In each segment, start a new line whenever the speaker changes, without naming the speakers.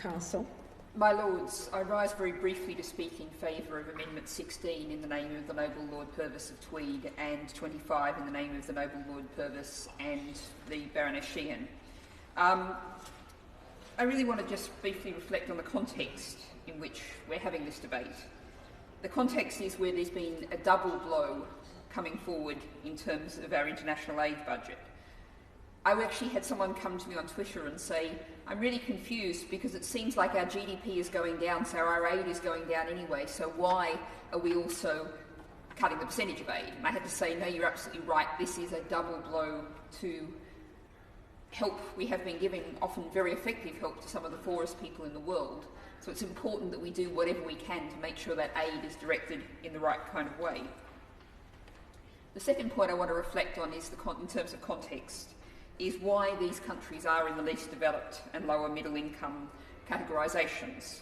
Castle.
My Lords, I rise very briefly to speak in favour of Amendment 16 in the name of the Noble Lord Purvis of Tweed, and 25 in the name of the Noble Lord Purvis and the Baroness Sheehan. I really want to just briefly reflect on the context in which we're having this debate. The context is where there's been a double blow coming forward in terms of our international aid budget. I actually had someone come to me on Twitter and say, I'm really confused because it seems like our GDP is going down, so our aid is going down anyway, so why are we also cutting the percentage of aid? And I had to say, no, you're absolutely right, this is a double blow to help. We have been giving often very effective help to some of the poorest people in the world, so it's important that we do whatever we can to make sure that aid is directed in the right kind of way. The second point I want to reflect on is in terms of context, is why these countries are in the least developed and lower middle income categorisations.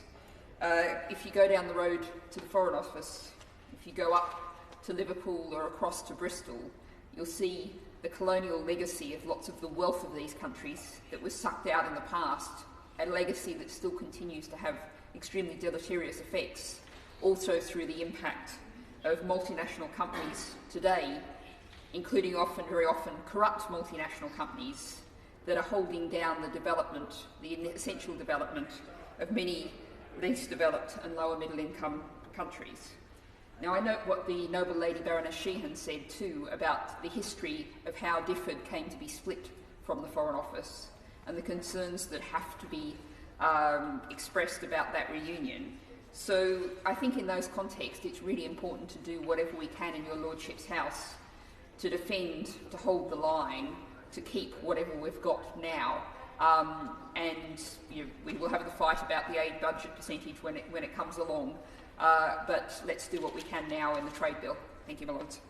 If you go down the road to the Foreign Office, if you go up to Liverpool or across to Bristol, you'll see the colonial legacy of lots of the wealth of these countries that was sucked out in the past, a legacy that still continues to have extremely deleterious effects, also through the impact of multinational companies today, including very often corrupt multinational companies that are holding down the development, the essential development of many least developed and lower middle income countries. Now, I note what the Noble Lady Baroness Sheehan said too about the history of how DFID came to be split from the Foreign Office and the concerns that have to be expressed about that reunion. So I think in those contexts it's really important to do whatever we can in your Lordship's house to defend, to hold the line, to keep whatever we've got now. And we will have the fight about the aid budget percentage when it comes along. But let's do what we can now in the trade bill. Thank you, my Lords.